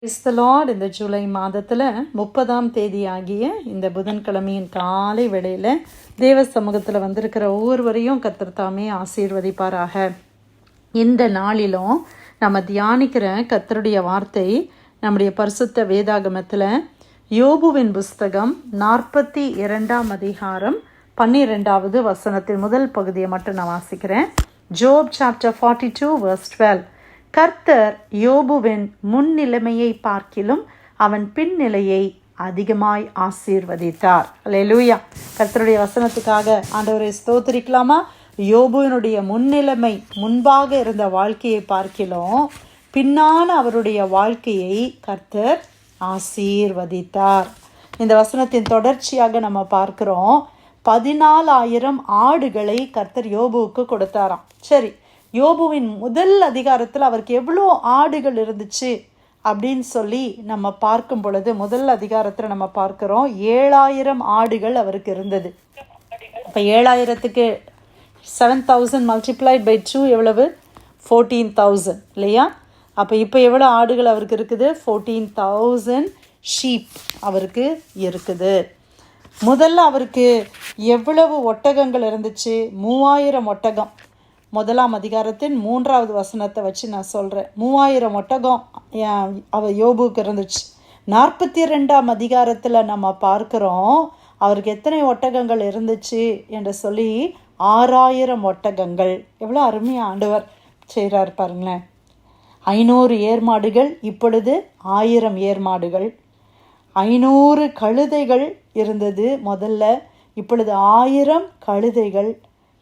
Praise the Lord. இந்த ஜூலை மாதத்தில் 30ஆம் தேதி ஆகிய இந்த புதன்கிழமையின் காலை வேளையில் தேவ சமூகத்தில் வந்திருக்கிற ஒவ்வொருவரையும் கர்த்தர் தாமே ஆசீர்வதிப்பாராக. இந்த நாளிலும் நம்ம தியானிக்கிற கர்த்தருடைய வார்த்தை நம்முடைய பரிசுத்த வேதாகமத்தில் யோபுவின் புஸ்தகம் 42ஆம் அதிகாரம் 12வது வசனத்தின் முதல் பகுதியை மட்டும் நான் வாசிக்கிறேன். ஜோப் சாப்டர் 42 verse 12. கர்த்தர் யோபுவின் முன்னிலைமையை பார்க்கிலும் அவன் பின்னிலையை அதிகமாய் ஆசீர்வதித்தார். அல்லேலூயா. கர்த்தருடைய வசனத்துக்காக ஆண்டவரை ஸ்தோத்திரிக்கலாமா? யோபுவினுடைய முன்னிலைமை, முன்பாக இருந்த வாழ்க்கையை பார்க்கிலும் பின்னான அவருடைய வாழ்க்கையை கர்த்தர் ஆசீர்வதித்தார். இந்த வசனத்தின் தொடர்ச்சியாக நம்ம பார்க்கிறோம். 14,000 ஆடுகளை கர்த்தர் யோபுவுக்கு கொடுத்தாராம். சரி, யோபுவின் முதல் அதிகாரத்தில் அவருக்கு எவ்வளோ ஆடுகள் இருந்துச்சு அப்படின்னு சொல்லி நம்ம பார்க்கும் பொழுது, முதல் அதிகாரத்தில் நம்ம பார்க்குறோம் 7,000 ஆடுகள் அவருக்கு இருந்தது. இப்போ 7,000க்கு 7,000 மல்டிப்ளைட் பை 2 எவ்வளவு? 14,000 இல்லையா? அப்போ இப்போ எவ்வளோ ஆடுகள் அவருக்கு இருக்குது? 14,000 ஷீப் அவருக்கு இருக்குது. முதல்ல அவருக்கு எவ்வளவு ஒட்டகங்கள் இருந்துச்சு? 3,000 ஒட்டகம். முதலாம் அதிகாரத்தின் 3வது வசனத்தை வச்சு நான் சொல்கிறேன். 3,000 ஒட்டகம் அவர் யோபுவுக்கு இருந்துச்சு. 42ஆம் அதிகாரத்தில் நம்ம பார்க்குறோம் அவருக்கு எத்தனை ஒட்டகங்கள் இருந்துச்சு என்று சொல்லி 6,000 ஒட்டகங்கள். எவ்வளோ அருமையாக ஆண்டவர் செய்கிறார் பாருங்களேன். 500 ஏர்மாடுகள், இப்பொழுது 1000 ஏர்மாடுகள். 500 கழுதைகள் இருந்தது முதல்ல, இப்பொழுது 1000 கழுதைகள்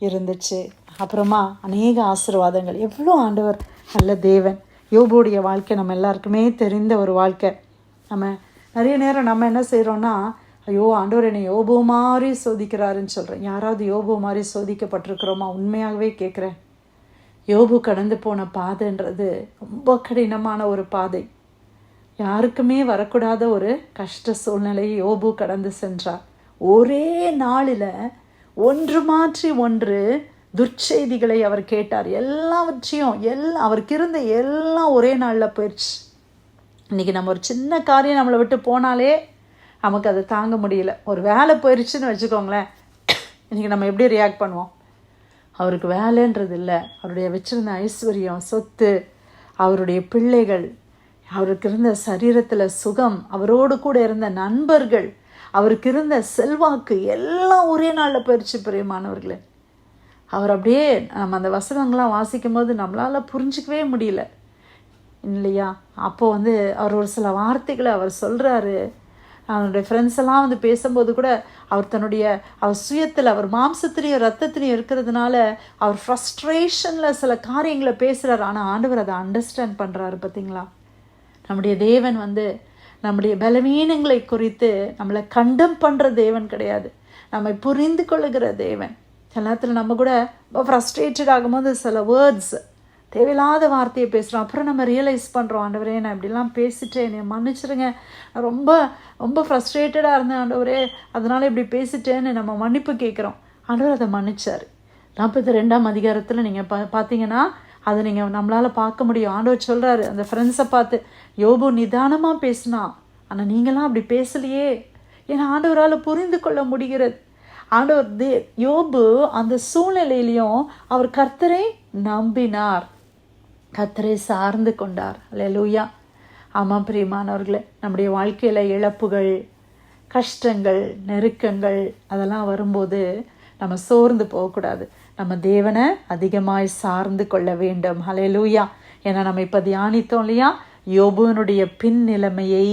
இருந்துச்சு. அப்புறமா அநேக ஆசீர்வாதங்கள். எவ்வளோ ஆண்டவர் நல்ல தேவன். யோபுடைய வாழ்க்கை நம்ம எல்லாருக்குமே தெரிந்த ஒரு வாழ்க்கை. நம்ம நிறைய நேரம் நம்ம என்ன செய்கிறோன்னா, ஐயோ ஆண்டவர் என்னை யோபு மாதிரி சோதிக்கிறாருன்னு சொல்கிறேன். யாராவது யோபு மாதிரி சோதிக்கப்பட்டிருக்கிறோமா? உண்மையாகவே கேட்குறேன். யோபு கடந்து போன பாதைன்றது ரொம்ப கடினமான ஒரு பாதை. யாருக்குமே வரக்கூடாத ஒரு கஷ்ட சூழ்நிலையை யோபு கடந்து சென்றார். ஒரே நாளில் ஒன்று மாற்றி ஒன்று துர்ச்செய்திகளை அவர் கேட்டார். எல்லாவற்றையும் அவருக்கு இருந்த எல்லாம் ஒரே நாளில் போயிடுச்சு. இன்றைக்கி நம்ம ஒரு சின்ன காரியம் நம்மளை விட்டு போனாலே நமக்கு அதை தாங்க முடியல. ஒரு வேலை போயிடுச்சுன்னு வச்சுக்கோங்களேன், இன்றைக்கி நம்ம எப்படி ரியாக்ட் பண்ணுவோம்? அவருக்கு வேலைன்றது இல்லை, அவருடைய வச்சிருந்த ஐஸ்வர்யம், சொத்து, அவருடைய பிள்ளைகள், அவருக்கு இருந்த சரீரத்தில் சுகம், அவரோடு கூட இருந்த நண்பர்கள், அவருக்கு இருந்த செல்வாக்கு எல்லாம் ஒரே நாளில் போயிடுச்சு. பிரியமானவர்களே, அவர் அப்படியே நம்ம அந்த வசனங்கள்லாம் வாசிக்கும் போது நம்மளால் புரிஞ்சிக்கவே முடியல இல்லையா? அப்போது அவர் ஒரு சில வார்த்தைகளை அவர் சொல்கிறாரு. அவனுடைய ஃப்ரெண்ட்ஸ் எல்லாம் பேசும்போது கூட அவர் சுயத்தில், அவர் மாம்சத்திலையும் ரத்தத்திலையும் இருக்கிறதுனால அவர் ஃப்ரஸ்ட்ரேஷனில் சில காரியங்களை பேசுகிறார். ஆனால் ஆண்டவர் அதை அண்டர்ஸ்டாண்ட் பண்ணுறாரு. பார்த்தீங்களா? நம்முடைய தேவன் நம்முடைய பலவீனங்களை குறித்து நம்மளை கண்டம் பண்ணுற தேவன் கிடையாது, நம்மை புரிந்து கொள்ளுகிற தேவன். சில நேரத்தில் நம்ம கூட ரொம்ப ஃப்ரஸ்ட்ரேட்டட் ஆகும்போது சில வேர்ட்ஸ், தேவையில்லாத வார்த்தையை பேசுகிறோம். அப்புறம் நம்ம ரியலைஸ் பண்ணுறோம், ஆண்டவரே நான் இப்படிலாம் பேசிட்டேன், என்னை மன்னிச்சிருங்க, நான் ரொம்ப ரொம்ப ஃப்ரஸ்ட்ரேட்டடாக இருந்தேன் ஆண்டவரே, அதனால் இப்படி பேசிட்டேன்னு நம்ம மன்னிப்பு கேட்குறோம். ஆண்டவர் அதை மன்னிச்சார். 42ஆம் அதிகாரத்தில் நீங்கள் பார்த்தீங்கன்னா அதை நீங்கள் நம்மளால் பார்க்க முடியும். ஆண்டவர் சொல்கிறாரு அந்த ஃப்ரெண்ட்ஸை பார்த்து, யோபு நிதானமாக பேசினா, ஆனால் நீங்களாம் அப்படி பேசலையே. ஏன்னா ஆண்டவரால் புரிந்து கொள்ள முடிகிறது. ஆண்டவர் யோபு அந்த சூழ்நிலையிலையும் அவர் கர்த்தரை நம்பினார், கர்த்தரை சார்ந்து கொண்டார். அல்லேலூயா. ஆமாம் பிரியமானவர்களே, நம்முடைய வாழ்க்கையில் இழப்புகள், கஷ்டங்கள், நெருக்கங்கள் அதெல்லாம் வரும்போது நம்ம சோர்ந்து போகக்கூடாது. நம்ம தேவனை அதிகமாய் சார்ந்து கொள்ள வேண்டும். அல்லேலூயா. ஏன்னா நம்ம இப்போ தியானித்தோம் இல்லையா, யோபுவினுடைய பின் நிலைமையை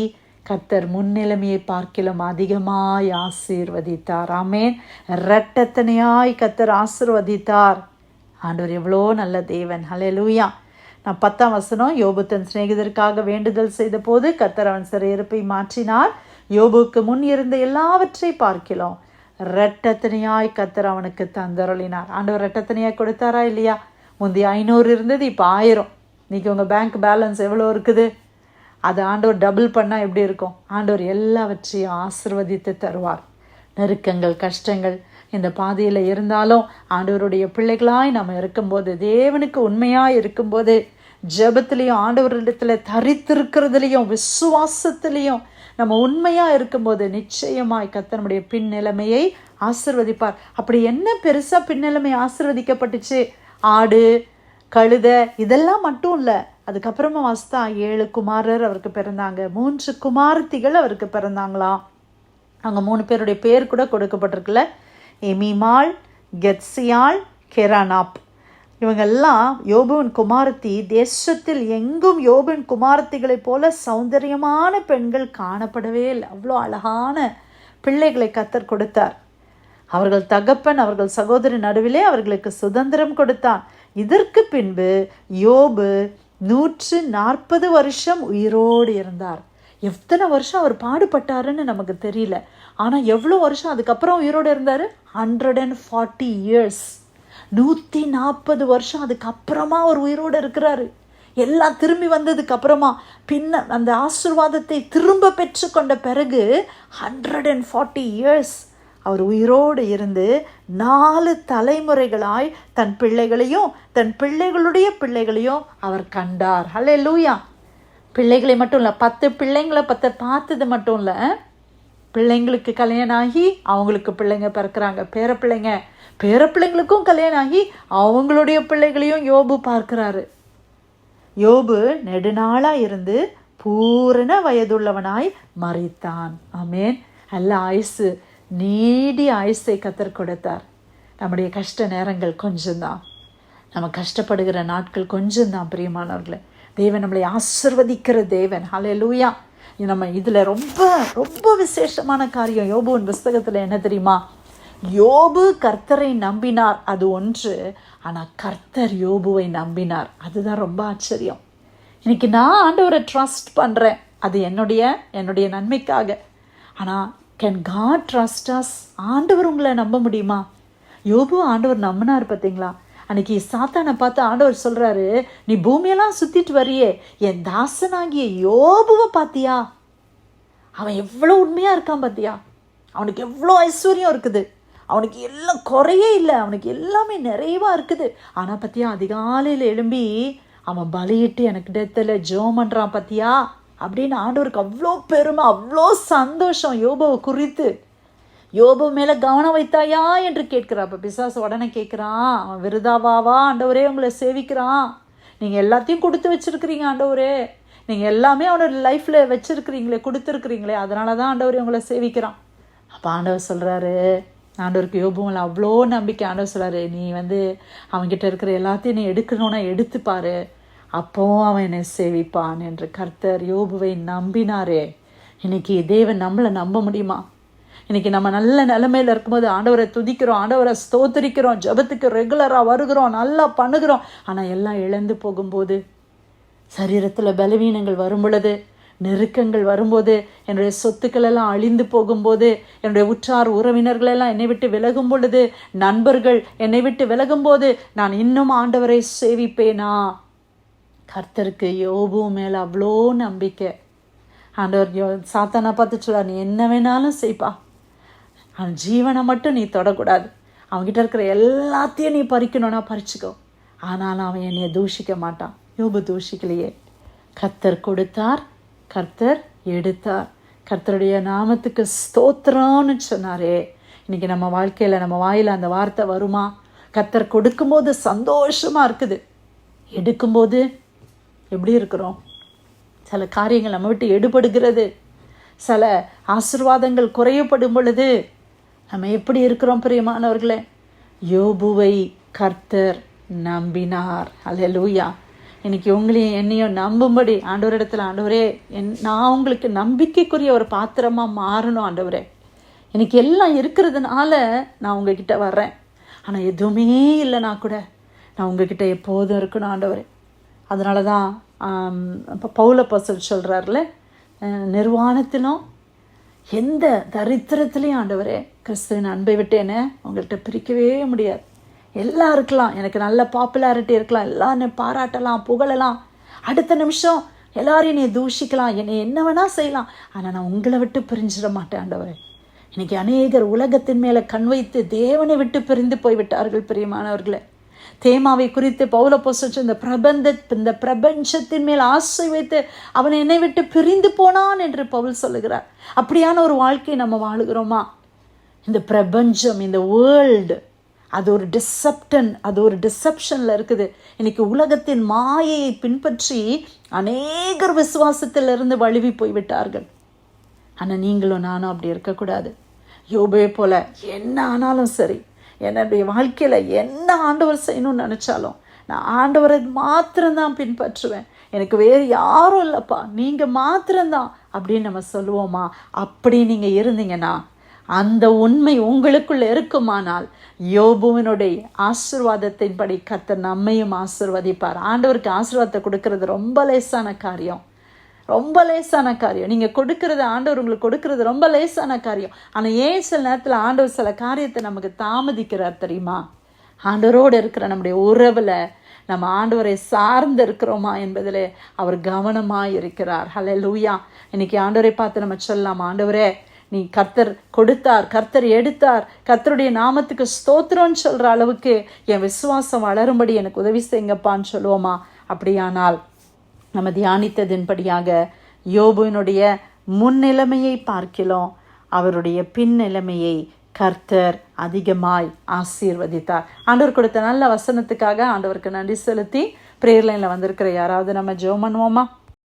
கர்த்தர் முன்னிலைமையை பார்க்கிலும் அதிகமாய் ஆசீர்வதித்தார். ஆமேன். இரட்டத்தனையாய் கர்த்தர் ஆசீர்வதித்தார். ஆண்டவர் எவ்வளோ நல்ல தேவன். அல்லேலூயா. நான் 10ஆம் வசனம், யோபு தன் சிநேகிதருக்காக வேண்டுதல் செய்த போது கர்த்தர் அவன் சிறையிருப்பை மாற்றினார். யோபுக்கு முன் இருந்த எல்லாவற்றை பார்க்கிலும் இரட்டத்தனையாய் கர்த்தர் அவனுக்கு தந்தருளினார். ஆண்டவர் இரட்டத்தனையாய் கொடுத்தாரா இல்லையா? முந்தைய 500 இருந்தது, இப்போ 1000. இன்றைக்கி உங்கள் பேங்க் பேலன்ஸ் எவ்வளோ இருக்குது? அது ஆண்டவர் டபுள் பண்ணால் எப்படி இருக்கும்? ஆண்டவர் எல்லாவற்றையும் ஆசீர்வதித்து தருவார். நெருக்கங்கள், கஷ்டங்கள் இந்த பாதையில் இருந்தாலும் ஆண்டவருடைய பிள்ளைகளாய் நம்ம இருக்கும்போது, தேவனுக்கு உண்மையாக இருக்கும்போது, ஜெபத்திலையும் ஆண்டவரிடத்துல தரித்திருக்கிறதுலையும் விசுவாசத்திலையும் நம்ம உண்மையாக இருக்கும்போது நிச்சயமாய் கர்த்தர் நம்முடைய பின் நிலைமையை ஆசீர்வதிப்பார். அப்படி என்ன பெருசாக பின்னிலைமை ஆசீர்வதிக்கப்பட்டுச்சு? ஆடு, கழுதை இதெல்லாம் மட்டும் இல்லை. அதுக்கப்புறமா வாஸ்தா 7 குமாரர் அவருக்கு பிறந்தாங்க, 3 குமாரத்திகள் அவருக்கு பிறந்தாங்களாம். அவங்க 3 பேருடைய பேர் கூட கொடுக்கப்பட்டிருக்குல்ல, எமிமாள், கெத்சியாள், கெரானாப். இவங்கெல்லாம் யோபுவின் குமாரத்தி. தேசத்தில் எங்கும் யோபுவின் குமாரத்திகளைப் போல சௌந்தரியமான பெண்கள் காணப்படவே இல்லை. அவ்வளோ அழகான பிள்ளைகளை கர்த்தர் கொடுத்தார். அவர்கள் தகப்பன் அவர்கள் சகோதரி நடுவிலே அவர்களுக்கு சுதந்திரம் கொடுத்தான். இதற்கு பின்பு யோபு 140 வருஷம் உயிரோடு இருந்தார். எத்தனை வருஷம் அவர் பாடுபட்டாருன்னு நமக்கு தெரியல. ஆனால் எவ்வளோ வருஷம் அதுக்கப்புறம் உயிரோடு இருந்தார்? 140 years. 140 வருஷம் அதுக்கப்புறமா அவர் உயிரோடு இருக்கிறாரு. எல்லாம் திரும்பி வந்ததுக்கு அப்புறமா பின்ன அந்த ஆசீர்வாதத்தை திரும்ப பெற்று கொண்ட பிறகு 140 years அவர் உயிரோடு இருந்து 4 தலைமுறைகளாய் தன் பிள்ளைகளையும் தன் பிள்ளைகளுடைய பிள்ளைகளையும் அவர் கண்டார். ஹல்லேலூயா. பிள்ளைகளை மட்டும் இல்லை, 10 பிள்ளைங்களை பார்த்தது மட்டும் இல்லை, பிள்ளைங்களுக்கு கல்யாணம் ஆகி அவங்களுக்கு பிள்ளைங்க பிறக்கிறாங்க, பேரப்பிள்ளைங்களுக்கும் கல்யாணம் ஆகி அவங்களுடைய பிள்ளைகளையும் யோபு பார்க்கிறாரு. யோபு நெடுநாளாக இருந்து பூரண வயதுள்ளவனாய் மரித்தான். ஆமேன். நல்ல ஆயுசு, நீடிய ஆயுசை கர்த்தர் கொடுத்தார். நம்முடைய கஷ்ட நேரங்கள் கொஞ்சம்தான், நம்ம கஷ்டப்படுகிற நாட்கள் கொஞ்சம்தான். பிரியமானவர்களே, தேவன் நம்மளை ஆசீர்வதிக்கிற தேவன். ஹல்லேலூயா. நம்ம இதில் ரொம்ப ரொம்ப விசேஷமான காரியம் யோபுவின் புஸ்தகத்தில் என்ன தெரியுமா? யோபு கர்த்தரை நம்பினார், அது ஒன்று. ஆனால் கர்த்தர் யோபுவை நம்பினார், அதுதான் ரொம்ப ஆச்சரியம். இன்னைக்கு நான் ஆண்டவரை ட்ரஸ்ட் பண்ணுறேன், அது என்னுடைய நன்மைக்காக. ஆனால் கேன் காட் ட்ரஸ்ட் அஸ்? ஆண்டவர் உங்களை நம்ப முடியுமா? யோபு ஆண்டவர் நம்பினார். பார்த்தீங்களா? அன்னைக்கு சாத்தானை பார்த்து ஆண்டவர் சொல்கிறாரு, நீ பூமியெல்லாம் சுற்றிட்டு வரியே, என் தாசனாகிய யோபுவை பார்த்தியா? அவன் எவ்வளோ உண்மையாக இருக்கான் பார்த்தியா? அவனுக்கு எவ்வளோ ஐஸ்வர்யம் இருக்குது, அவனுக்கு எல்லாம் குறையே இல்லை, அவனுக்கு எல்லாமே நிறைவாக இருக்குது. ஆனால் பார்த்தியா, அதிகாலையில் எழும்பி அவன் பலியிட்டு எனக்கு டெத்தில் ஜெபம் பண்ணுறான் பார்த்தியா அப்படின்னு ஆண்டவருக்கு அவ்வளோ பெருமை, அவ்வளோ சந்தோஷம் யோபுவை குறித்து. யோபு மேலே கவனம் வைத்தாயா என்று கேட்கிறான். அப்போ பிசாசு உடனே கேட்குறான், அவன் விருதாவாவா ஆண்டவரே உங்களை சேவிக்கிறான், நீங்கள் எல்லாத்தையும் கொடுத்து வச்சுருக்கிறீங்க ஆண்டவரே, நீங்கள் எல்லாமே அவனோட லைஃப்பில் வச்சுருக்கிறீங்களே, கொடுத்துருக்குறீங்களே, அதனால தான் ஆண்டவரே உங்களை சேவிக்கிறான். அப்போ ஆண்டவர் சொல்கிறாரு, ஆண்டவருக்கு யோபுவில் அவ்வளோ நம்பிக்கை. ஆண்டவர் சொல்கிறாரு, நீ அவன்கிட்ட இருக்கிற எல்லாத்தையும் நீ எடுக்கணும்னா எடுத்துப்பாரு, அப்போ அவன் என்னை சேவிப்பான் என்று கர்த்தர் யோபுவை நம்பினாரே. இன்னைக்கு தேவன் நம்மளை நம்ப முடியுமா? இன்னைக்கு நம்ம நல்ல நிலைமையில் இருக்கும்போது ஆண்டவரை துதிக்கிறோம், ஆண்டவரை ஸ்தோத்திரிக்கிறோம், ஜெபத்துக்கு ரெகுலராக வருகிறோம், நல்லா பண்ணுகிறோம். ஆனால் எல்லாம் இழந்து போகும்போது, சரீரத்தில் பலவீனங்கள் வரும் பொழுது, நெருக்கங்கள் வரும்போது, என்னுடைய சொத்துக்கள் எல்லாம் அழிந்து போகும்போது, என்னுடைய உற்றார் உறவினர்கள் எல்லாம் என்னை விட்டு விலகும் பொழுது, நண்பர்கள் என்னை விட்டு விலகும் போது, நான் இன்னும் ஆண்டவரை சேவிப்பேனா? கர்த்தருக்கு யோபு மேலே அவ்வளோ நம்பிக்கை. ஆண்டவர் சாத்தானை பார்த்து சொல்றார், நீ என்ன வேணாலும் செய்ப்பா, அவன் ஜீவனை மட்டும் நீ தொடக்கூடாது, அவன்கிட்ட இருக்கிற எல்லாத்தையும் நீ பறிக்கணும்னா பறிச்சுக்கோ, ஆனாலும் அவன் என்னை தூஷிக்க மாட்டான். யோபு தூஷிக்கலையே. கர்த்தர் கொடுத்தார், கர்த்தர் எடுத்தார். கர்த்தருடைய நாமத்துக்கு ஸ்தோத்திரம்னு சொன்னாரே. இன்னைக்கு நம்ம வாழ்க்கையில் நம்ம வாயில் அந்த வார்த்தை வருமா? கர்த்தர் கொடுக்கும்போது சந்தோஷமாக இருக்குது, எடுக்கும்போது எப்படி இருக்கிறோம்? சில காரியங்கள் நம்ம விட்டு எடுபடுகிறது, சில ஆசீர்வாதங்கள் குறையப்படும் பொழுது நம்ம எப்படி இருக்கிறோம்? பிரியமானவர்களே, யோபுவை கர்த்தர் நம்பினார். அல்லேலூயா. இன்னைக்கு உங்களையும் என்னையும் நம்பும்படி ஆண்டவரிடத்தில், ஆண்டவரே நான் உங்களுக்கு நம்பிக்கைக்குரிய ஒரு பாத்திரமாக மாறணும் ஆண்டவரே. எனக்கு எல்லாம் இருக்கிறதுனால நான் உங்ககிட்ட வர்றேன், ஆனால் எதுவுமே இல்லைனா கூட நான் உங்ககிட்ட எப்போதும் இருக்கணும் ஆண்டவரே. அதனால தான் இப்போ பவுலப்போஸ்தலர் சொல்கிறார்ல, நிர்வாணத்திலும் எந்த தரித்திரத்துலேயும் ஆண்டவரே கிறிஸ்துவின் அன்பை விட்டு என்ன உங்கள்கிட்ட பிரிக்கவே முடியாது. எல்லாம் இருக்கலாம், எனக்கு நல்ல பாப்புலாரிட்டி இருக்கலாம், எல்லாரும் பாராட்டலாம், புகழலாம், அடுத்த நிமிஷம் எல்லாரையும் என்னை தூஷிக்கலாம், என்னை என்ன வேணால் செய்யலாம், ஆனால் நான் உங்களை விட்டு பிரிஞ்சிட மாட்டேன் ஆண்டவரே. இன்றைக்கி அநேகர் உலகத்தின் மேலே கண் வைத்து தேவனை விட்டு பிரிந்து போய்விட்டார்கள். பிரியமானவர்களே, தேமாவை குறித்து பவுல் அப்போஸ்தலன் இந்த பிரபஞ்சத்தின் மேல் ஆசை வைத்து அவன் என்னை விட்டு பிரிந்து போனான் என்று பவுல் சொல்லுகிறார். அப்படியான ஒரு வாழ்க்கையை நம்ம வாழுகிறோமா? இந்த பிரபஞ்சம், இந்த வேர்ல்டு, அது ஒரு டிசப்ஷனில் இருக்குது. இன்னைக்கு உலகத்தின் மாயையை பின்பற்றி அநேகர் விசுவாசத்திலிருந்து வழுவி போய்விட்டார்கள். ஆனால் நீங்களும் நானும் அப்படி இருக்கக்கூடாது. யோபே போல என்ன ஆனாலும் சரி, என்னுடைய வாழ்க்கையில் என்ன ஆண்டவர் செய்யணும்னு நினச்சாலும் நான் ஆண்டவரை மாத்திரம்தான் பின்பற்றுவேன், எனக்கு வேறு யாரும் இல்லைப்பா, நீங்கள் மாத்திரம்தான் அப்படின்னு நம்ம சொல்லுவோமா? அப்படி நீங்கள் இருந்தீங்கன்னா, அந்த உண்மை உங்களுக்குள்ள இருக்குமானால், யோபுவினுடைய ஆசீர்வாதத்தின்படி கர்த்தர் நம்மையும் ஆசீர்வதிப்பார். ஆண்டவருக்கு ஆசீர்வாதத்தை கொடுக்கறது ரொம்ப லேசான காரியம், ரொம்ப லேசான காரியம். நீங்கள் கொடுக்கறது, ஆண்டவர் உங்களுக்கு கொடுக்கறது ரொம்ப லேசான காரியம். ஆனால் ஏன் சில நேரத்தில் ஆண்டவர் சில காரியத்தை நமக்கு தாமதிக்கிறார் தெரியுமா? ஆண்டவரோடு இருக்கிற நம்முடைய உறவில் நம்ம ஆண்டவரை சார்ந்து இருக்கிறோமா என்பதில் அவர் கவனமாக இருக்கிறார். ஹல்லேலூயா. இன்னைக்கு ஆண்டவரை பார்த்து நம்ம சொல்லலாம், ஆண்டவரே நீ கர்த்தர் கொடுத்தார், கர்த்தர் எடுத்தார், கர்த்தருடைய நாமத்துக்கு ஸ்தோத்திரம்னு சொல்கிற அளவுக்கு என் விசுவாசம் வளரும்படி எனக்கு உதவி செய்யுங்கப்பான்னு சொல்லுவோமா? அப்படியானால் நம்ம தியானித்ததின்படியாக யோபுவினுடைய முன்னிலைமையை பார்க்கிறோம், அவருடைய பின்னிலைமையை கர்த்தர் அதிகமாய் ஆசீர்வதித்தார். ஆண்டவர் கொடுத்த நல்ல வசனத்துக்காக ஆண்டவருக்கு நன்றி செலுத்தி பிரேயர் லைனில் வந்திருக்கிற யாராவது நம்ம ஜெபம் பண்ணுவோமா?